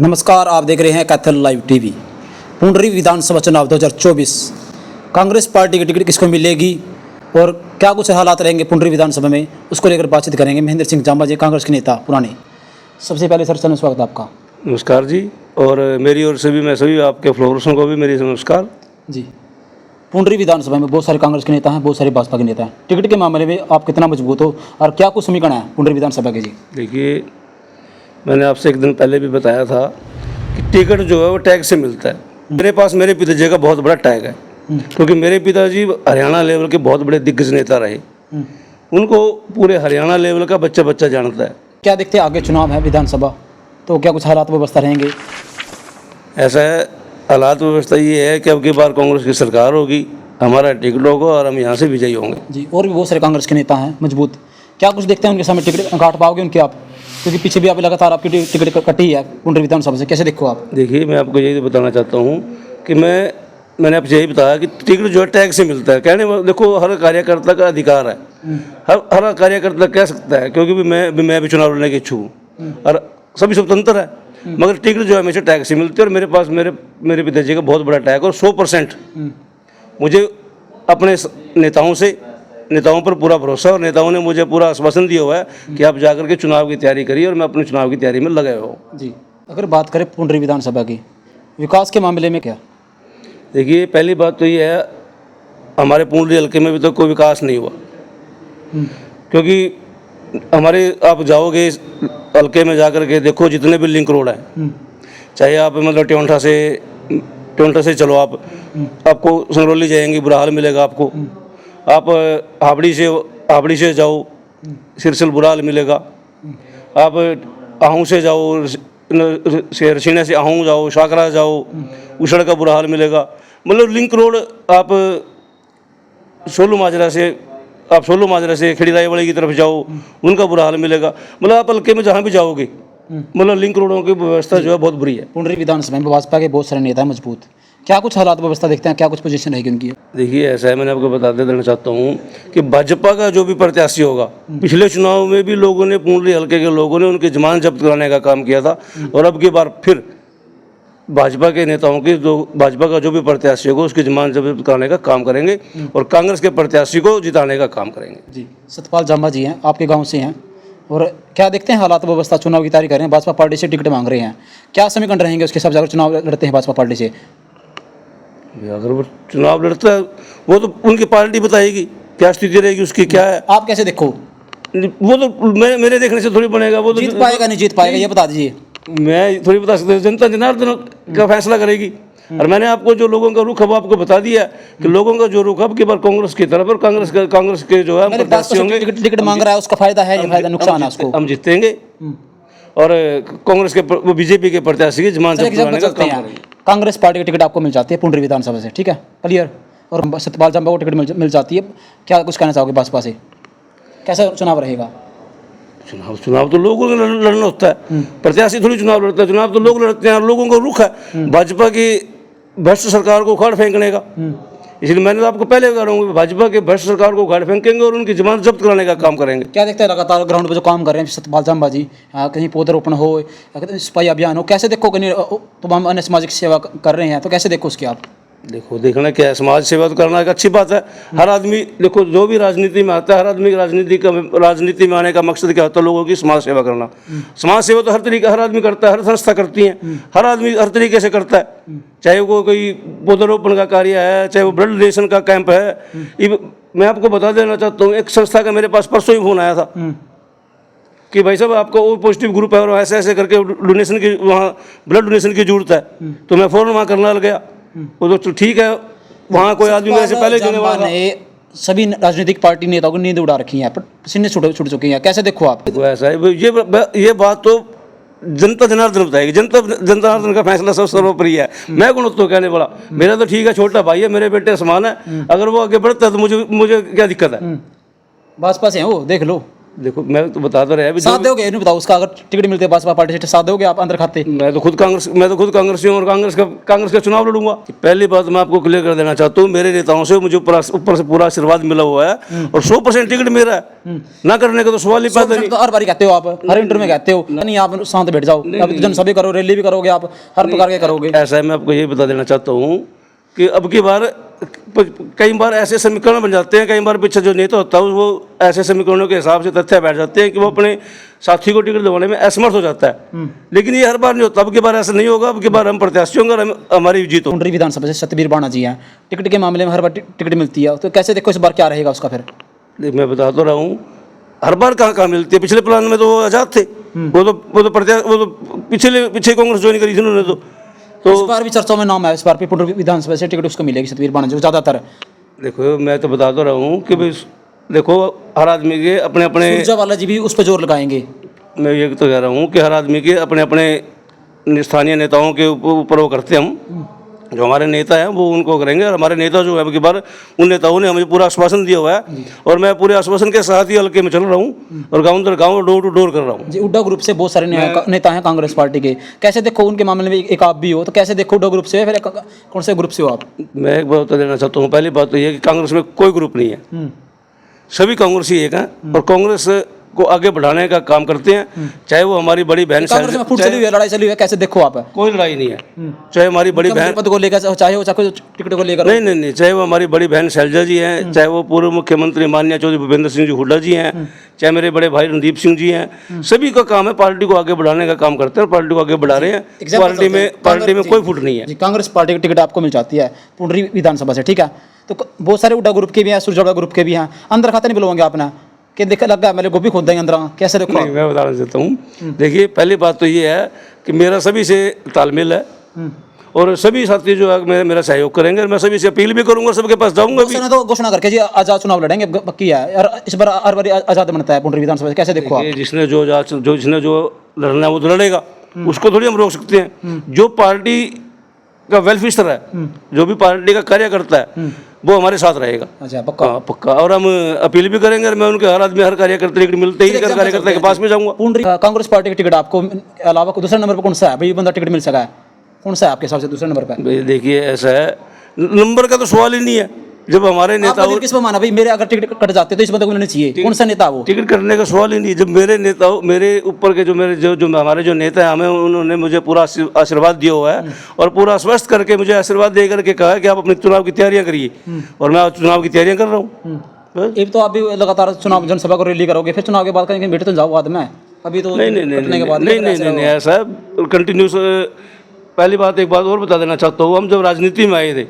नमस्कार, आप देख रहे हैं कैथल लाइव टीवी। पुंडरी विधानसभा चुनाव 2024 कांग्रेस पार्टी की टिकट किसको मिलेगी और क्या कुछ हालात रहेंगे पुंडरी विधानसभा में, उसको लेकर बातचीत करेंगे। महेंद्र सिंह जांबा जी, कांग्रेस के नेता पुराने। सबसे पहले सर चरण स्वागत आपका। नमस्कार जी, और मेरी ओर से भी मैं सभी आपके फ्लोवर्सों को भी मेरी नमस्कार जी। पुंडरी विधानसभा में बहुत सारे कांग्रेस के नेता हैं, बहुत सारे भाजपा के नेता हैं। टिकट के मामले में आप कितना मजबूत हो और क्या कुछ समीकरण है पुंडरी विधानसभा के? जी देखिए, मैंने आपसे एक दिन पहले भी बताया था कि टिकट जो है वो टैग से मिलता है। मेरे पास मेरे पिताजी का बहुत बड़ा टैग है, क्योंकि मेरे पिताजी हरियाणा लेवल के बहुत बड़े दिग्गज नेता रहे। उनको पूरे हरियाणा लेवल का बच्चा बच्चा जानता है। क्या देखते हैं, आगे चुनाव है विधानसभा, तो क्या कुछ हालात व्यवस्था रहेंगे? ऐसा है, हालात व्यवस्था ये है कि अब की बार कांग्रेस की सरकार होगी, हमारा टिकट होगा और हम यहाँ से विजयी होंगे जी। और भी बहुत सारे कांग्रेस के नेता हैं मजबूत, क्या कुछ देखते हैं उनके सामने टिकट काट पाओगे उनके आप? क्योंकि पीछे भी आप लगातार आपकी टिकट कटी है पुंडरी विधानसभा से, कैसे देखो आप? देखिए, मैं आपको यही बताना चाहता हूँ कि मैंने आपसे यही बताया कि टिकट जो है टैग से मिलता है। कहने देखो, हर कार्यकर्ता का अधिकार है, हर कार्यकर्ता कह सकता है, क्योंकि मैं भी चुनाव लड़ने के इच्छुक हूँ और सभी स्वतंत्र है, मगर टिकट जो है हमेशा टैग से मिलती है। और मेरे पास मेरे पिताजी का बहुत बड़ा टैग और 100% मुझे अपने नेताओं पर पूरा भरोसा, और नेताओं ने मुझे पूरा आश्वासन दिया हुआ है कि आप जाकर के चुनाव की तैयारी करिए, और मैं अपने चुनाव की तैयारी में लगे हुआ हूँ जी। अगर बात करें पुंडरी विधानसभा की विकास के मामले में, क्या? देखिए, पहली बात तो ये है, हमारे पुंडरी हल्के में भी तो कोई विकास नहीं हुआ, क्योंकि हमारे आप जाओगे हल्के में जाकर के देखो, जितने भी लिंक रोड हैं, चाहे आप मतलब ट्योंठा से चलो, आपको संगरौली जाएंगे बुरा हाल मिलेगा आपको। आप हाबड़ी से जाओ, सिरसिल बुरा हाल मिलेगा। आप आहू से जाओ, रसीना से आहू जाओ, शाकरा जाओ, उछड़ का बुरा हाल मिलेगा। मतलब लिंक रोड आप सोलू माजरा से खड़ी रायवाड़ी की तरफ जाओ, उनका बुरा हाल मिलेगा। मतलब आप हल्के में जहाँ भी जाओगे, मतलब लिंक रोडों की व्यवस्था जो है बहुत बुरी है। पुंडरी विधानसभा में भाजपा के बहुत सारे नेता हैं मजबूत, क्या कुछ हालात व्यवस्था देखते हैं, क्या कुछ पोजीशन रहेगी उनकी? देखिए, ऐसा है, मैंने आपको बता देना चाहता हूँ कि भाजपा का जो भी प्रत्याशी होगा, पिछले चुनाव में भी लोगों ने, पुंडरी हल्के के लोगों ने उनकी जमानत जब्त कराने का काम किया था, और अब की बार फिर भाजपा के नेताओं की, भाजपा का जो भी प्रत्याशी होगा उसकी जमानत जब्त कराने का काम करेंगे, और कांग्रेस के प्रत्याशी को जिताने का काम करेंगे। जी। सतपाल जांबा जी हैं, आपके गाँव से हैं, और क्या देखते हैं हालात व्यवस्था? चुनाव की तैयारी कर रहे हैं, भाजपा पार्टी से टिकट मांग रहे हैं, क्या समीकरण रहेंगे उसके हिसाब से अगर चुनाव लड़ते हैं भाजपा पार्टी से? अगर वो चुनाव लड़ता है, वो तो उनकी पार्टी बताएगी क्या स्थिति रहेगी उसकी, क्या है। आप कैसे देखो? वो तो मेरे देखने से थोड़ी बनेगा। वो तो जीत पाएगा नहीं जीत पाएगा, ये बता दीजिए। मैं थोड़ी बता सकता हूँ, जनता जनार्दन का फैसला करेगी। और मैंने आपको जो लोगों का रुख है वो आपको बता दिया कि लोगों का जो रुख अब की बार कांग्रेस की तरफ, और कांग्रेस के जो है प्रत्याशी होंगे। टिकट मांग रहा है, उसका फायदा है, फायदा नुकसान है उसको? हम जीतेंगे और कांग्रेस के बीजेपी के प्रत्याशी की जमानत जब्त कराने का काम करेंगे। कांग्रेस पार्टी की टिकट आपको मिल जाती है पुंडरी विधानसभा से, ठीक है, क्लियर, और सतपाल जांबा को टिकट मिल जाती है, क्या कुछ कहना चाहोगे भाजपा से? कैसा चुनाव रहेगा? चुनाव तो लोगों को लड़ना होता है, प्रत्याशी थोड़ी चुनाव लड़ता है। चुनाव तो लोग लड़ते हैं, और लोगों का रुख है भाजपा की भ्रष्ट सरकार को उखाड़ फेंकने का। इसलिए मैंने तो आपको पहले कह रहा हूँ, भाजपा के भ्रष्ट सरकार को उखाड़ फेंकेंगे और उनकी जमानत जब्त कराने का काम करेंगे। क्या देखते हैं लगातार ग्राउंड पे जो काम कर रहे हैं सतपाल जांबा जी, कहीं पौधरोपण हो, सफाई अभियान हो, कैसे देखो? कहीं तमाम अन्य सामाजिक सेवा कर रहे हैं, तो कैसे देखो उसकी आप? देखो, देखना क्या है, समाज सेवा तो करना एक अच्छी बात है। हर आदमी, देखो, जो भी राजनीति में आता है, हर आदमी राजनीति में आने का मकसद क्या होता है? लोगों की समाज सेवा करना। समाज सेवा तो हर आदमी करता है, हर संस्था करती है, हर आदमी हर तरीके से करता है। चाहे वो कोई पौधरोपण का कार्य है, चाहे वो ब्लड डोनेशन का कैंप है। मैं आपको बता देना चाहता हूँ, एक संस्था का मेरे पास परसों ही फोन आया था कि भाई साहब, आपका ओ पॉजिटिव ग्रुप है और ऐसे ऐसे करके डोनेशन की, वहाँ ब्लड डोनेशन की जरूरत है। तो मैं फ़ौरन वहाँ करने लग गया। वो तो ठीक है, वहाँ कोई आदमी वैसे पहले सभी राजनीतिक पार्टी नेताओं को नींद उड़ा रखी है, पसीने छूट चुके हैं, कैसे देखो आप? ऐसा है, ये बात तो जनता जनार्दन बताएगी। जनता जनार्दन का फैसला सब सर्वोपरि है। मैं कौन तो कहने वाला? मेरा तो ठीक है, छोटा भाई है, मेरे बेटे समान है, अगर वो आगे बढ़ता है तो मुझे क्या दिक्कत है? भाजपा से हैं वो, देख लो, देखो मैं तो बता तो रहा अभी साथ दोगे, नहीं बताओ उसका, अगर टिकट मिलते है भाजपा पार्टी से साथ दोगे आप अंदर खाते? मैं तो खुद कांग्रेसी हूँ और कांग्रेस का चुनाव लड़ूंगा। पहली बात मैं आपको क्लियर कर देना चाहता हूँ, मेरे नेताओं से मुझे ऊपर से पूरा आशीर्वाद मिला हुआ है और 100% टिकट मेरा है, ना करने का तो सवाल ही पैदा नहीं। तो हर बारी कहते हो आप, हर इंटरव्यू में कहते हो, नहीं आप शांत बैठ जाओ, अब जनसभा करो, रैली भी करोगे आप, हर प्रकार के करोगे। ऐसा है, मैं आपको ये बता देना चाहता हूँ कि अब की बार कई बार ऐसे समीकरण बन जाते हैं, कई बार पीछे जो नेता होता है वो ऐसे समीकरणों के हिसाब से तथ्य बैठ जाते हैं कि वो अपने साथी को टिकट दिलवाने में असमर्थ हो जाता है। लेकिन ये हर बार नहीं होता, अब की बार ऐसा नहीं होगा। अब की बार हम प्रत्याशी होंगे और हमारी जीत होगी। पुंडरी विधानसभा से सतबीर बाणा जी हैं, टिकट के मामले में हर बार टिकट मिलती है, तो कैसे देखो इस बार क्या रहेगा उसका? फिर मैं बता तो रहा हूँ, हर बार कहाँ मिलती है। पिछले प्लान में तो वो आज़ाद थे, वो तो पीछे कांग्रेस ज्वाइन करी थी उन्होंने। तो इस बार भी चर्चाओं में नाम है, इस बार भी पुंडरी विधानसभा से टिकट उसको मिलेगी, सतबीर बाणा जो ज़्यादातर। देखो मैं तो बता तो रहा हूँ कि भाई देखो हर आदमी के अपने अपने, सुरजेवाला जी भी उस पर जोर लगाएंगे। मैं ये तो कह रहा हूँ कि हर आदमी के अपने अपने स्थानीय नेताओं के ऊपर वो करते हैं। हम जो हमारे नेता हैं वो उनको करेंगे, और हमारे नेता जो है अब की बार उन नेताओं ने हमें पूरा आश्वासन दिया हुआ है और मैं पूरे आश्वासन के साथ ही हल्के में चल रहा हूँ और गाँव दर गाँव डोर टू डोर कर रहा हूँ। जी, उड्डा ग्रुप से बहुत सारे नेता हैं कांग्रेस पार्टी के, कैसे देखो उनके मामले में एक आप भी हो, तो कैसे देखो उड्डा ग्रुप से, फिर कौन से ग्रुप से हो आप? मैं एक बात बता देना चाहता हूँ, पहली बात तो ये कि कांग्रेस में कोई ग्रुप नहीं है, सभी कांग्रेसी एक हैं और कांग्रेस को आगे बढ़ाने का काम करते हैं। चाहे वो हमारी बड़ी बहन, कांग्रेस में फूट चली हुई है, लड़ाई चली हुई है, कैसे देखो आप? कोई लड़ाई नहीं है, चाहे हमारी बड़ी बहन पद को लेकर, चाहे वो चाहे टिकट को लेकर, नहीं, चाहे वो हमारी बड़ी बहन शैलजा जी हैं, चाहे वो पूर्व मुख्यमंत्री माननीय चौधरी भूपेंद्र सिंह जी हुड्डा जी हैं, चाहे मेरे बड़े भाई रणदीप सिंह जी हैं, सभी का काम है पार्टी को आगे बढ़ाने का काम करते हैं और पार्टी को आगे बढ़ा रहे हैं। पार्टी में कोई फुट नहीं है। कांग्रेस पार्टी की टिकट आपको मिल जाती है पुंडरी विधानसभा से, ठीक है, तो बहुत सारे उड्डा ग्रुप के भी हैं, सुरजेवाला ग्रुप के भी हैं, अंदर खाते नहीं बुलवाएंगे आपने कि देखा लग गया मेरे गोभी खोद देंगे अंदर, कैसे देखो? नहीं, मैं बताना चाहता हूँ, देखिए पहली बात तो ये है कि मेरा सभी से तालमेल है और सभी साथी जो है मेरा सहयोग करेंगे और मैं सभी से अपील भी करूंगा, सबके पास जाऊंगा भी। तो घोषणा करके जी आजाद चुनाव लड़ेंगे, पक्की है, और इस बार हर बार आजाद बनता है पुंडरी विधानसभा से, कैसे देखो आप? जिसने जो लड़ना है वो तो लड़ेगा, उसको थोड़ी हम रोक सकते हैं। जो पार्टी का वेलफेयर है, जो भी पार्टी का कार्य करता है वो हमारे साथ रहेगा। अच्छा, पक्का? पक्का। और हम अपील भी करेंगे और मैं उनके हर आदमी, हर कार्यकर्ता टिकट मिलते ही कार्यकर्ता के पास में जाऊंगा। पुंडरी कांग्रेस पार्टी की टिकट आपको अलावा दूसरे नंबर पर कौन सा है भाई, बंदा टिकट मिल सका है, कौन सा है आपके हिसाब से दूसरे नंबर पर? देखिए ऐसा है, नंबर का तो सवाल ही नहीं है। जब हमारे नेता किस पर माना भाई, मेरे अगर टिकट कट जाते तो इस बंदे को मिलनी चाहिए, कौन सा नेता वो? टिकट कटने का सवाल ही नहीं। जब मेरे नेता, मेरे ऊपर के जो हमारे जो नेता हैं, हमें उन्होंने मुझे पूरा आशीर्वाद दिया हुआ है और पूरा आश्वस्त करके मुझे आशीर्वाद दे करके कहा है कि आप अपनी चुनाव की तैयारियां करिए और मैं चुनाव की तैयारियां कर रहा हूँ। एक तो आप भी लगातार चुनाव जनसभा को रैली करोगे, फिर चुनाव के बाद कहीं बैठे तो जाओ बाद में, अभी तो नहीं ऐसा कंटिन्यूस। पहली बात एक बात और बता देना चाहता हूँ, हम जब राजनीति में आए थे,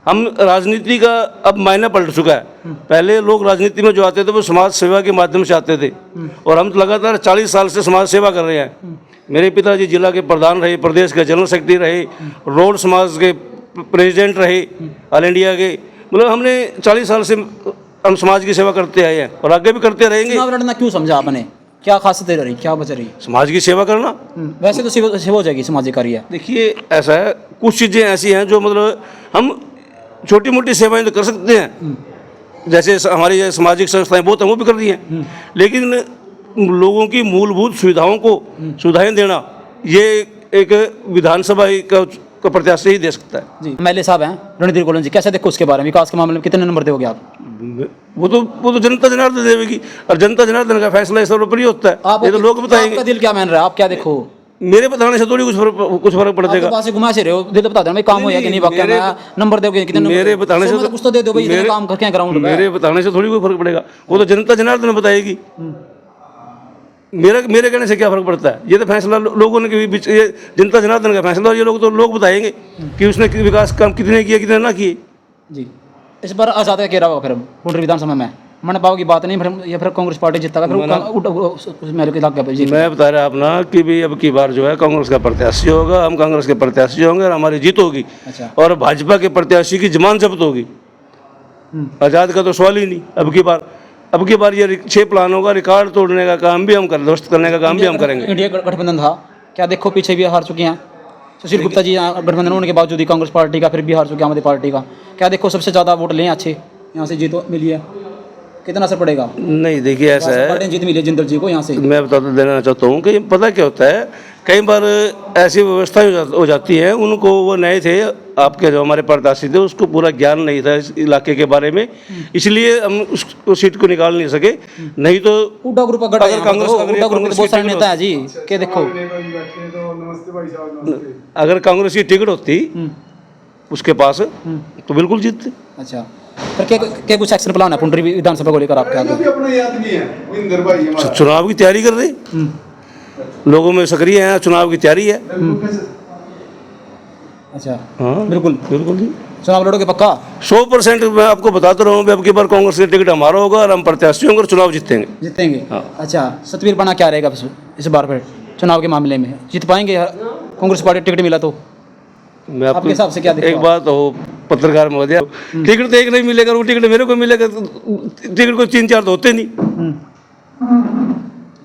हम राजनीति का अब मायना पलट चुका है। पहले लोग राजनीति में जो आते थे वो समाज सेवा के माध्यम से आते थे और हम लगातार 40 साल से समाज सेवा कर रहे हैं। मेरे पिताजी जिला के प्रधान रहे, प्रदेश के जनरल सेक्रेटरी रहे, रोड समाज के प्रेसिडेंट रहे ऑल इंडिया के, मतलब हमने 40 साल से हम समाज की सेवा करते आए हैं और आगे भी करते रहेंगे। चुनाव लड़ना क्यों समझा आपने, क्या खासियत रही, क्या वजह रही? समाज की सेवा करना। वैसे तो सेवा हो जाएगी सामाजिक कार्य। देखिए ऐसा है, कुछ चीज़ें ऐसी हैं जो मतलब हम छोटी मोटी सेवाएं तो कर सकते हैं, जैसे हमारी सामाजिक संस्थाएं बहुत हैं वो भी कर रही हैं, लेकिन लोगों की मूलभूत सुविधाएं देना ये एक विधानसभा का प्रत्याशी ही दे सकता है। जी, एमएलए साहब हैं रणधीर गोलन जी, कैसे देखो उसके बारे में, विकास के मामले में कितने नंबर दोगे आप? वो तो जनता जनार्दन देगी और जनता जनार्दन का फैसला सर्वोपरि होता है, ये तो लोग बताएंगे। आपका दिल क्या मान रहा है, आप क्या देखो? मेरे बताने से थोड़ी कुछ फर्क पड़ जाएगा। आप तो घुमा से रहे हो, दिल बता देना भाई काम हो या कि नहीं, बाकी नंबर दोगे कितने? मेरे बताने से कुछ तो दे दो भाई, इतने काम करके ग्राउंड में। मेरे बताने से थोड़ी कोई फर्क पड़ेगा, वो तो जनता जनार्दन बताएगी। मेरे कहने से क्या फर्क पड़ता है? ये तो फैसला लोगों ने के बीच, ये जनता जनार्दन का फैसला और ये लोग बताएंगे कि उसने विकास काम कितने किए कितने ना किए। जी, इस बार आजाद का कह रहा होगा फिर पुंडरी विधानसभा में मन पाव की बात नहीं, फिर कांग्रेस पार्टी जीता फिर मेरे के। मैं बता रहा अपना कि भाई अब की बार जो है कांग्रेस का प्रत्याशी होगा, हम कांग्रेस के प्रत्याशी होंगे और हमारी जीत होगी। अच्छा। और भाजपा के प्रत्याशी की जमान जब्त होगी। आजाद का तो सवाल ही नहीं। अब की बार ये 6 प्लानों का रिकॉर्ड तोड़ने का काम भी हम ध्वस्त करने का काम भी हम करेंगे। इंडिया गठबंधन था, क्या देखो पीछे भी हार चुके हैं सुशील गुप्ता जी, गठबंधन होने के बावजूद ही कांग्रेस पार्टी का, फिर भी हार चुके हैं आम आदमी पार्टी का, क्या देखो सबसे ज़्यादा वोट लें अच्छे यहाँ से जीतो मिली है। कितना असर पड़ेगा? नहीं देखिए ऐसा है, पार्टी जीत मिली है जिंदल जी को यहाँ से। मैं बता देना चाहता हूँ कि पता क्या होता है, कई बार ऐसी व्यवस्था हो जाती है, उनको वो नए थे, आपके जो हमारे प्रत्याशी थे उसको पूरा ज्ञान नहीं था इस इलाके के बारे में, इसलिए हम उस सीट को निकाल नहीं सके। नहीं तो हुड्डा ग्रुप का अगर कांग्रेस बहुत सारे नेता है जी, के देखो अगर कांग्रेस की टिकट होती उसके पास तो बिल्कुल जीतते। अच्छा, पर क्या कुछ एक्शन प्लान है पुंडरी विधानसभा को लेकर आपके आगे? चुनाव की तैयारी कर रहे, लोगों में सक्रिय हैं, चुनाव की तैयारी है। अच्छा, हाँ बिल्कुल बिल्कुल जी, चुनाव लड़ोगे पक्का? 100% मैं आपको बताता रहा हूँ, अब की बार कांग्रेस की टिकट हमारा होगा और हम प्रत्याशी होंगे और चुनाव जीतेंगे। हाँ। अच्छा, सतवीर बना क्या रहेगा इस बार फिर चुनाव के मामले में? जीत पाएंगे कांग्रेस पार्टी टिकट मिला तो? मैं आपके हिसाब से क्या एक बात हो, पत्रकार महोदय, टिकट तो एक नहीं मिलेगा, वो टिकट मेरे को मिलेगा, टिकट को 3-4 तो होते नहीं।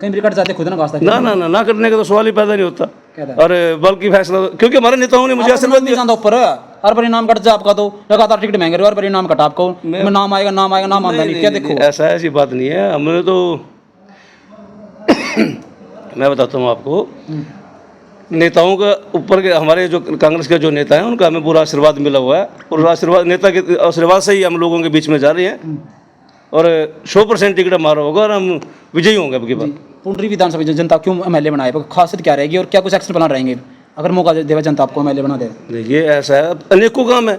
कहीं भी कट जाते खुद ना वास्ता ना करने का तो सवाल ही पैदा नहीं होता। और बल्कि फैसला क्योंकि हमारे नेताओं ने मुझे आशीर्वाद नहीं जानता ऊपर हर बार नाम कट जाए आपका, तो लगातार टिकट महंगे रहे, हर बार नाम कटा आपको, नाम आएगा नाम आता नहीं, क्या देखो ऐसा ऐसी बात नहीं है। हमने तो मैं बताता हूँ आपको, नेताओं का ऊपर के हमारे जो कांग्रेस के जो नेता हैं उनका हमें पूरा आशीर्वाद मिला हुआ है, और आशीर्वाद नेता के आशीर्वाद से ही हम लोगों के बीच में जा रहे हैं, और 100% टिकट हमारा होगा और हम विजयी होंगे अब की बार। पुंडरी विधानसभा जनता क्यों एमएलए बनाए, खासियत क्या रहेगी और क्या कुछ एक्शन प्लान रहेंगे अगर मौका देवे जनता आपको एमएलए बना दे? देखिए ऐसा है, अनेकों काम है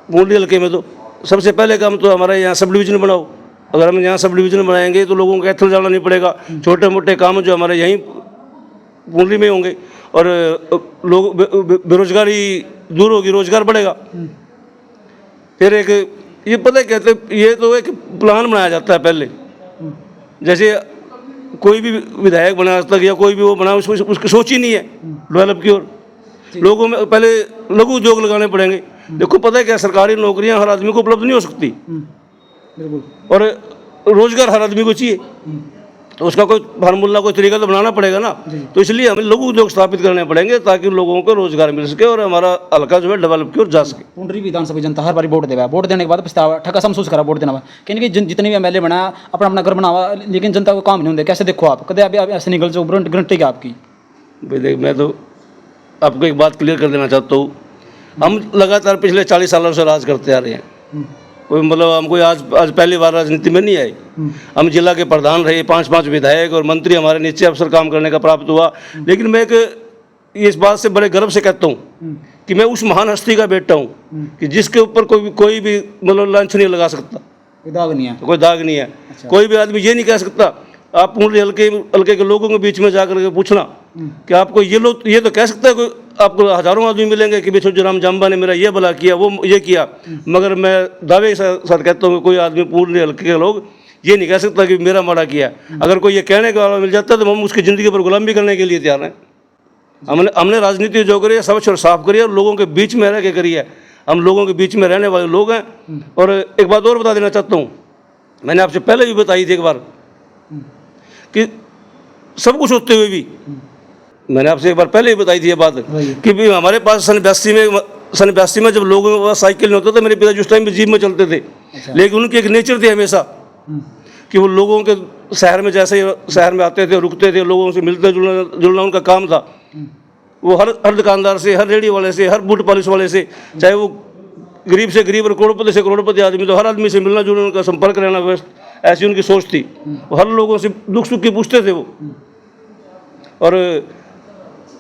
पुंडरी हल्के में। तो सबसे पहले काम तो हमारा यहाँ सब डिवीज़न बनाओ। अगर हम यहाँ सब डिवीज़न बनाएंगे तो लोगों को कैथल जाना नहीं पड़ेगा, छोटे मोटे काम जो हमारे यहीं पुंडरी में होंगे, और लोग बेरोजगारी दूर होगी, रोजगार बढ़ेगा। फिर एक ये पता कहते, ये तो एक प्लान बनाया जाता है पहले, जैसे कोई भी विधायक बना आज तक या कोई भी वो बना, उसकी सोच ही नहीं है डेवलप की ओर। लोगों में पहले लघु उद्योग लगाने पड़ेंगे। देखो पता है क्या, सरकारी नौकरियां हर आदमी को उपलब्ध नहीं हो सकती, और रोजगार हर आदमी को चाहिए, तो उसका कोई फार्मूला कोई तरीका तो बनाना पड़ेगा ना। तो इसलिए हमें लघु उद्योग स्थापित करने पड़ेंगे ताकि लोगों को रोजगार मिल सके और हमारा हल्का जो है डेवलप की ओर जा सके। पुंडरी विधानसभा जनता हर बार वोट देगा, वोट देने के बाद पछतावा ठगा महसूस करा वोट देना, क्योंकि जितने भी एमएलए बना अपना अपना घर बनावा, लेकिन जनता को काम नहीं होंगे। कैसे देखो आप, कदे अभी ऐसे निकल जाओ, गारंटी क्या आपकी? भाई देख, मैं तो आपको एक बात क्लियर कर देना चाहता हूँ, हम लगातार पिछले 40 सालों से राज करते आ रहे हैं। कोई मतलब हम कोई आज पहली बार राजनीति में नहीं आए। हम जिला के प्रधान रहे, 5 विधायक और मंत्री हमारे नीचे अफसर काम करने का प्राप्त हुआ। लेकिन मैं इस बात से बड़े गर्व से कहता हूँ कि मैं उस महान हस्ती का बेटा हूँ कि जिसके ऊपर कोई भी मतलब लांछ नहीं लगा सकता, कोई दाग नहीं है, कोई दाग नहीं है। अच्छा। कोई भी आदमी ये नहीं कह सकता। आप पुंडरी हल्के के लोगों के बीच में जाकर के पूछना कि आपको ये तो कह सकता है, कोई आपको हजारों आदमी मिलेंगे कि बिछोराम जाम्बा ने मेरा ये भला किया, वो ये किया, मगर मैं दावे के साथ कहता हूँ कि कोई आदमी पुंडरी हल्के के लोग ये नहीं कह सकता कि मेरा माड़ा किया। अगर कोई ये कहने का वाला मिल जाता है तो हम उसकी ज़िंदगी पर गुलामी करने के लिए तैयार हैं। हमने राजनीति जो करी है स्वच्छ और साफ करी है, और लोगों के बीच में रह के करी है। हम लोगों के बीच में रहने वाले लोग हैं। और एक बात और बता देना चाहता हूँ, मैंने आपसे पहले भी बताई थी एक बार कि सब कुछ होते हुए भी, मैंने आपसे एक बार पहले ही बताई थी ये बात कि भी हमारे पास सन 82 में जब लोगों के पास साइकिल नहीं होता था, मेरे पिताजी उस टाइम में जीप में चलते थे। अच्छा। लेकिन उनकी एक नेचर थी हमेशा कि वो लोगों के शहर में जैसे शहर में आते थे, रुकते थे, लोगों से मिलते जुलना उनका काम था। वो हर दुकानदार से, हर रेडी वाले से, हर बूट पॉलिश वाले से, चाहे वो गरीब से गरीब और करोड़पति से करोड़पति आदमी, तो हर आदमी से मिलना जुलना, उनका संपर्क रहना, व्यस्त ऐसी उनकी सोच थी। वो हर लोगों से दुख सुख की पूछते थे वो। और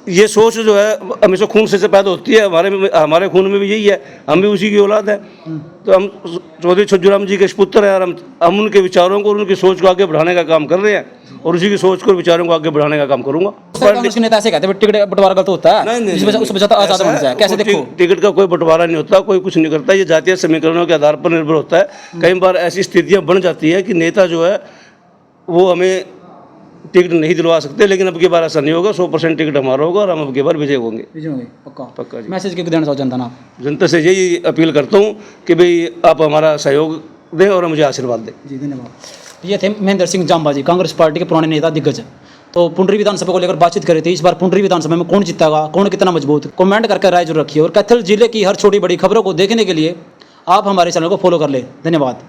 ये सोच जो है हमेशा खून से पैदा होती है, हमारे खून में भी यही है, हम भी उसी की औलाद है। तो हम चौधरी छज्जूराम जी के पुत्र हैं, और हम उनके विचारों को और उनकी सोच को आगे बढ़ाने का काम कर रहे हैं, और उसी की सोच को विचारों को आगे बढ़ाने का काम करूंगा। कांग्रेस के नेता ऐसे कहते हैं टिकट बंटवारा गलत होता है, उस वजह आजाद होना चाहिए। कैसे देखो, टिकट का कोई बंटवारा नहीं होता, कोई कुछ नहीं करता, ये जातीय समीकरणों के आधार पर निर्भर होता है। कई बार ऐसी स्थितियां बन जाती है कि नेता जो है वो हमें टिकट नहीं दिलवा सकते, लेकिन अब की बार ऐसा नहीं होगा। 100% टिकट हमारा होगा और हम अब की बार विजय होंगे। पक्का जी। मैसेज क्या देना चाहो जनता? जनता से यही अपील करता हूँ कि भाई आप हमारा सहयोग दें और मुझे आशीर्वाद दें। जी धन्यवाद। ये थे महेंद्र सिंह जाम्बा जी, कांग्रेस पार्टी के पुराने नेता दिग्गज। तो पुंडरी विधानसभा को लेकर बातचीत कर रहे थे। इस बार पुंडरी विधानसभा में कौन जीतेगा, कौन कितना मजबूत, कमेंट करके राय जरूर रखिए। और कैथल जिले की हर छोटी बड़ी खबरों को देखने के लिए आप हमारे चैनल को फॉलो कर ले। धन्यवाद।